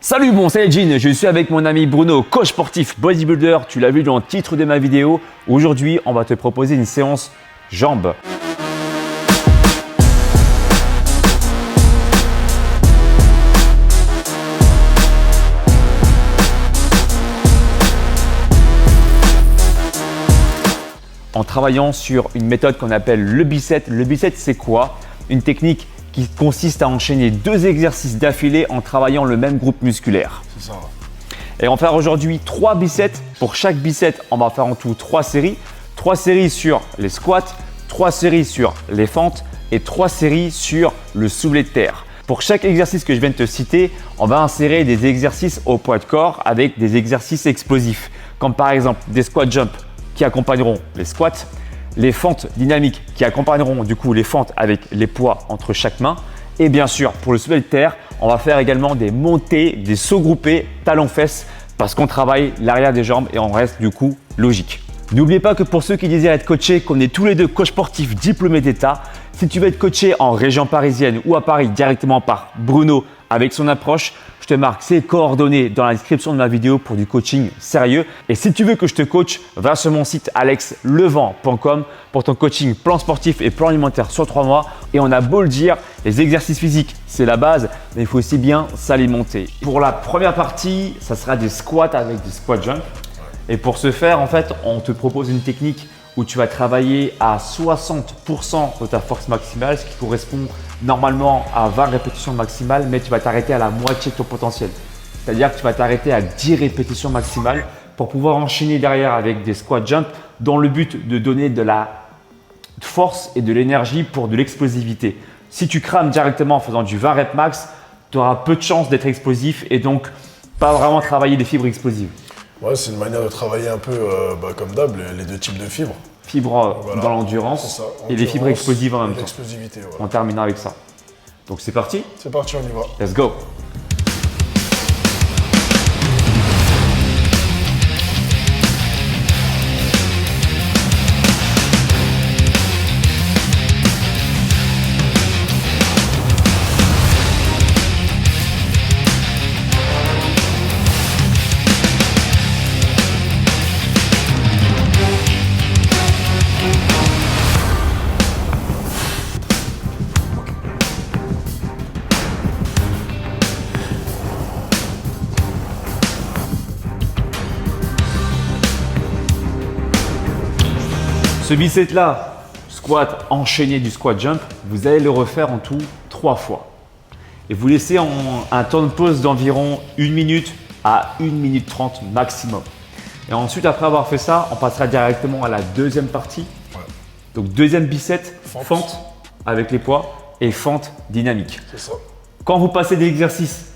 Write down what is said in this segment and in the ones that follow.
Salut, bon, c'est Jean, je suis avec mon ami Bruno, coach sportif bodybuilder, tu l'as vu dans le titre de ma vidéo. Aujourd'hui, on va te proposer une séance jambes. En travaillant sur une méthode qu'on appelle le bicep. Le bicep, c'est quoi? Une technique qui consiste à enchaîner 2 exercices d'affilée en travaillant le même groupe musculaire. C'est ça. Et on va faire aujourd'hui 3 biceps. Pour chaque bicep, on va faire en tout 3 séries. 3 séries sur les squats, 3 séries sur les fentes et 3 séries sur le soulevé de terre. Pour chaque exercice que je viens de te citer, on va insérer des exercices au poids de corps avec des exercices explosifs, comme par exemple des squat jump qui accompagneront les squats, les fentes dynamiques qui accompagneront du coup les fentes avec les poids entre chaque main. Et bien sûr, pour le soulevé de terre, on va faire également des montées, des sauts groupés, talons-fesses, parce qu'on travaille l'arrière des jambes et on reste du coup logique. N'oubliez pas que pour ceux qui désirent être coachés, qu'on est tous les deux coachs sportifs diplômés d'État, si tu veux être coaché en région parisienne ou à Paris directement par Bruno avec son approche, je te marque ses coordonnées dans la description de ma vidéo pour du coaching sérieux. Et si tu veux que je te coach, va sur mon site alexlevent.com pour ton coaching plan sportif et plan alimentaire sur 3 mois. Et on a beau le dire, les exercices physiques, c'est la base, mais il faut aussi bien s'alimenter. Pour la première partie, ça sera des squats avec des squat jump. Et pour ce faire, en fait, on te propose une technique où tu vas travailler à 60% de ta force maximale, ce qui correspond normalement à 20 répétitions maximales, mais tu vas t'arrêter à la moitié de ton potentiel. C'est-à-dire que tu vas t'arrêter à 10 répétitions maximales pour pouvoir enchaîner derrière avec des squat jump dans le but de donner de la force et de l'énergie pour de l'explosivité. Si tu crames directement en faisant du 20 reps max, tu auras peu de chances d'être explosif et donc pas vraiment travailler des fibres explosives. Ouais, c'est une manière de travailler un peu comme d'hab, les 2 types de fibres. Fibres Voilà. dans l'endurance et les fibres explosives en même temps. L'explosivité, voilà. On terminera avec ça. Donc c'est parti, C'est parti, on y va. let's go. Ce bicep là, squat enchaîné du squat jump, vous allez le refaire en tout 3 fois. Et vous laissez un temps de pause d'environ 1 minute à 1 minute 30 maximum. Et ensuite, après avoir fait ça, on passera directement à la deuxième partie. Ouais. Donc deuxième bicep, Fente. fente avec les poids et fente dynamique. C'est ça. Quand vous passez d'exercice,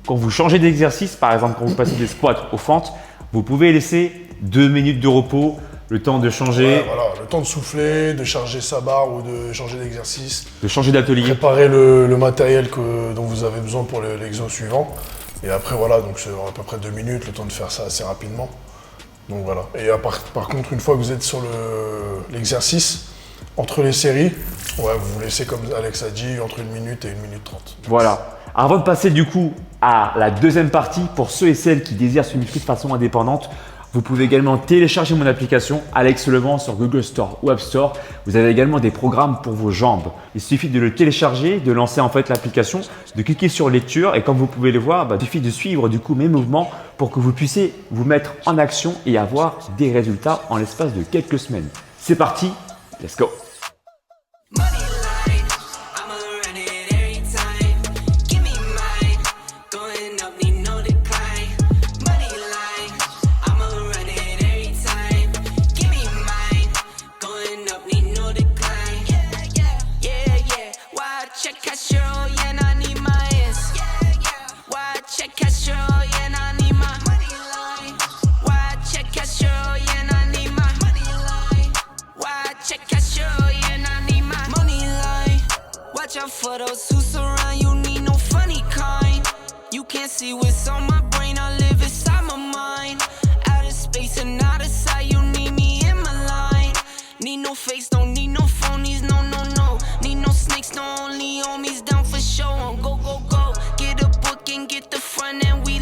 quand vous changez d'exercice, par exemple quand vous passez des squats aux fentes, vous pouvez laisser 2 minutes de repos, le temps de changer, Ouais, voilà, le temps de souffler, de charger sa barre ou de changer d'exercice, de changer d'atelier. préparer le matériel dont vous avez besoin pour l'exo suivant. Et après, voilà, donc c'est à peu près 2 minutes, le temps de faire ça assez rapidement. Donc voilà. Et par contre, une fois que vous êtes sur l'exercice, entre les séries, ouais, vous vous laissez, comme Alex a dit, entre 1 minute et 1 minute 30. Voilà. Avant de passer du coup à la deuxième partie, pour ceux et celles qui désirent se muscler de façon indépendante, vous pouvez également télécharger mon application Alex Levent sur Google Store ou App Store. Vous avez également des programmes pour vos jambes. Il suffit de le télécharger, de lancer en fait l'application, de cliquer sur lecture et comme vous pouvez le voir, il suffit de suivre du coup mes mouvements pour que vous puissiez vous mettre en action et avoir des résultats en l'espace de quelques semaines. C'est parti, let's go! For those who surround you, need no funny kind. You can't see what's on my brain, I live inside my mind. Out of space and out of sight, you need me in my line. Need no face, don't need no phonies, no, no, no. Need no snakes, no only homies down for show. On go, go, go. Get a book and get the front and we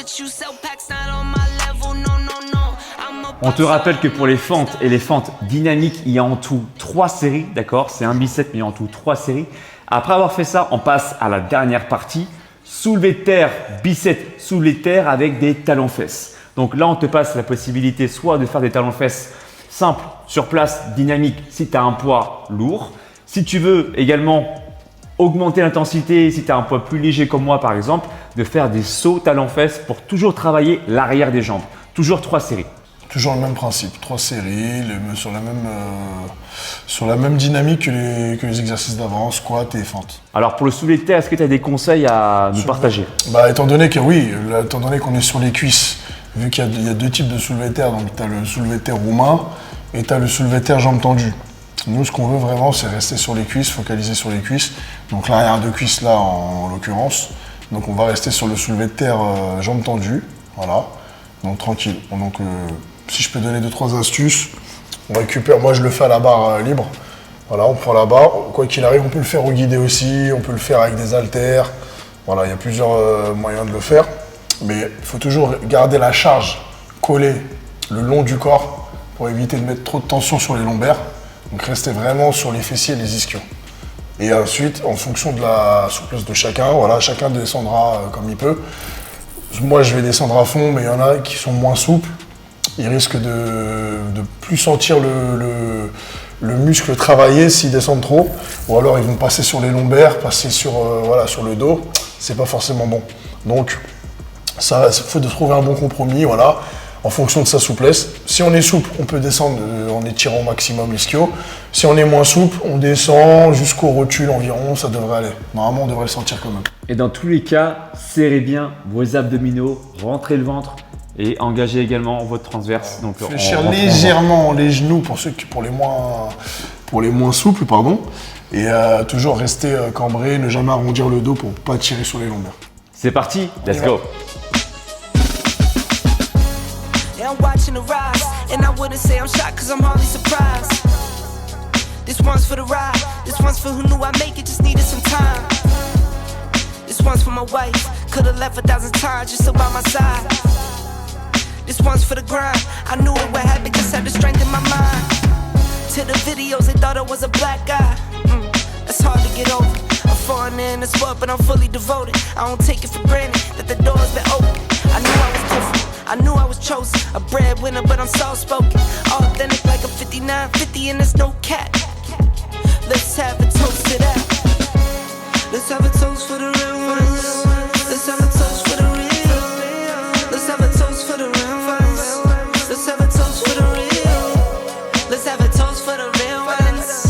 what you sell, packs not on my level, no, no, no. I'm a On te rappelle que pour les fentes et les fentes dynamiques, il y a en tout 3 séries, d'accord? C'est un bicep, mais il y a en tout 3 séries. Après avoir fait ça, on passe à la dernière partie. Soulevé de terre, bicep, soulevé de terre avec des talons-fesses. Donc là, on te passe la possibilité soit de faire des talons-fesses simples, sur place, dynamiques, si tu as un poids lourd. Si tu veux également augmenter l'intensité, si tu as un poids plus léger comme moi par exemple, de faire des sauts talons-fesses pour toujours travailler l'arrière des jambes. Toujours 3 séries. Toujours le même principe, 3 séries, sur la même dynamique que les exercices d'avant, squat et fente. Alors pour le soulevé de terre, est-ce que tu as des conseils à nous partager? Étant donné qu'on est sur les cuisses, vu qu'il y a 2 types de soulevé de terre, donc tu as le soulevé de terre roumain et tu as le soulevé de terre jambes tendues. Nous, ce qu'on veut vraiment, c'est rester sur les cuisses, focaliser sur les cuisses. Donc l'arrière de cuisse là, en l'occurrence. Donc on va rester sur le soulevé de terre jambes tendues, voilà. Donc tranquille. Donc si je peux donner 2-3 astuces, on récupère. Moi, je le fais à la barre libre. Voilà, on prend la barre. Quoi qu'il arrive, on peut le faire au guidé aussi. On peut le faire avec des haltères. Voilà, il y a plusieurs moyens de le faire. Mais il faut toujours garder la charge collée le long du corps pour éviter de mettre trop de tension sur les lombaires. Donc restez vraiment sur les fessiers et les ischios. Et ensuite, en fonction de la souplesse de chacun, voilà, chacun descendra comme il peut. Moi, je vais descendre à fond, mais il y en a qui sont moins souples. Ils risquent de plus sentir le muscle travailler s'ils descendent trop. Ou alors, ils vont passer sur les lombaires, passer sur le dos. C'est pas forcément bon. Donc, il faut trouver un bon compromis, voilà, en fonction de sa souplesse. Si on est souple, on peut descendre en étirant au maximum l'ischio. Si on est moins souple, on descend jusqu'au rotule environ, ça devrait aller. Normalement, on devrait le sentir quand même. Et dans tous les cas, serrez bien vos abdominaux, rentrez le ventre et engagez également votre transverse. Donc, fléchir légèrement les genoux pour les moins souples, pardon. Et toujours rester cambré, ne jamais arrondir le dos pour ne pas tirer sur les lombaires. C'est parti, let's go. I'm watching the rise, and I wouldn't say I'm shocked cause I'm hardly surprised. This one's for the ride, this one's for who knew I'd make it, just needed some time. This one's for my wife, could've left 1,000 times just to by my side. This one's for the grind, I knew it would happen, just had the strength in my mind. To the videos, they thought I was a black guy, that's hard to get over. I'm foreigner in the sport, but I'm fully devoted. I don't take it for granted that the door's been open. I knew I was different. I knew I was chosen, a breadwinner, but I'm soft-spoken. Authentic like a 5950 and there's no cap. Let's have a toast to that. Let's have a toast for the real ones. Let's have a toast for the real. Let's have a toast for the real ones. Let's have a toast for the real. Let's have a toast for the real ones.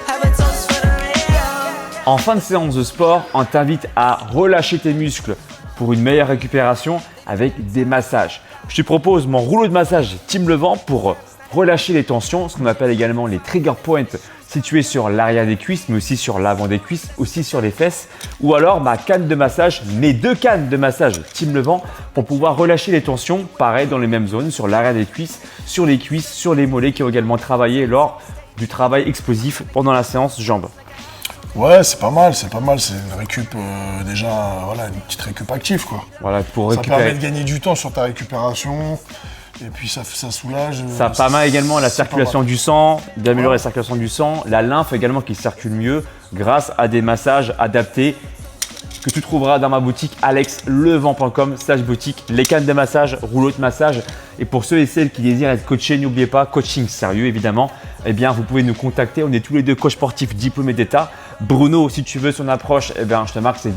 Have a toast for the real. En fin de séance de sport, on t'invite à relâcher tes muscles pour une meilleure récupération avec des massages. Je te propose mon rouleau de massage Team Levant pour relâcher les tensions, ce qu'on appelle également les trigger points situés sur l'arrière des cuisses, mais aussi sur l'avant des cuisses, aussi sur les fesses. Ou alors ma canne de massage, mes 2 cannes de massage Team Levant pour pouvoir relâcher les tensions, pareil dans les mêmes zones, sur l'arrière des cuisses, sur les mollets qui ont également travaillé lors du travail explosif pendant la séance jambes. Ouais, c'est pas mal, c'est une récup déjà, voilà, une petite récup active quoi. Voilà, pour Ça récupérer. permet de gagner du temps sur ta récupération et puis ça soulage. Ça permet également la circulation du sang, d'améliorer la circulation du sang, la lymphe également qui circule mieux grâce à des massages adaptés que tu trouveras dans ma boutique alexlevant.com/boutique, les cannes de massage, rouleaux de massage. Et pour ceux et celles qui désirent être coachés, n'oubliez pas, coaching sérieux évidemment, eh bien vous pouvez nous contacter. On est tous les deux coachs sportifs diplômés d'État. Bruno, si tu veux son approche, eh bien je te marque ses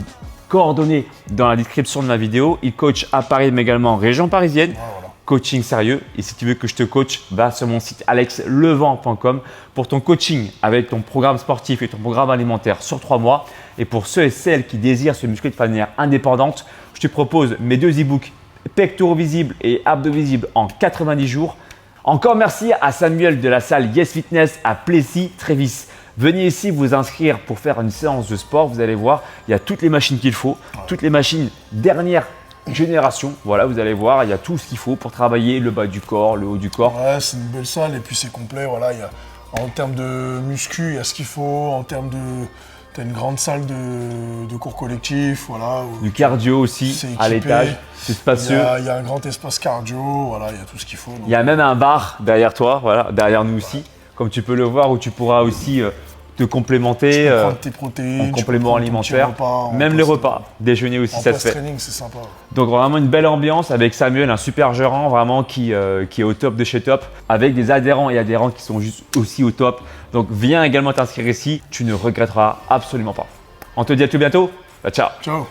coordonnées dans la description de ma vidéo. Il coach à Paris mais également en région parisienne. Voilà. Coaching sérieux. Et si tu veux que je te coach, va sur mon site alexlevant.com pour ton coaching avec ton programme sportif et ton programme alimentaire sur 3 mois. Et pour ceux et celles qui désirent se muscler de manière indépendante, je te propose mes 2 e-books pectoraux visibles et abdos visibles en 90 jours. Encore merci à Samuel de la salle Yes Fitness à Plessis-Trévis. Venez ici vous inscrire pour faire une séance de sport. Vous allez voir, il y a toutes les machines qu'il faut, toutes les machines dernière génération. Voilà, vous allez voir, il y a tout ce qu'il faut pour travailler le bas du corps, le haut du corps. Ouais, c'est une belle salle et puis c'est complet. Voilà, en termes de muscu, il y a ce qu'il faut. En termes de T'as une grande salle de cours collectif, voilà. Du cardio aussi C'est à équipé. l'étage. C'est spacieux. Il y a un grand espace cardio, voilà, il y a tout ce qu'il faut. Donc, Il y a même un bar derrière toi, voilà, derrière nous aussi, comme tu peux le voir, où tu pourras aussi te complémenter tu peux prendre tes protéines, en tu peux complément prendre ton petit alimentaire, repas en même les post- repas, déjeuner aussi, En ça se fait. post-training, c'est sympa. Donc vraiment une belle ambiance avec Samuel, un super gérant vraiment qui est au top de chez Top, avec des adhérents et adhérents qui sont juste aussi au top. Donc viens également t'inscrire ici, tu ne regretteras absolument pas. On te dit à tout bientôt, ciao. Ciao.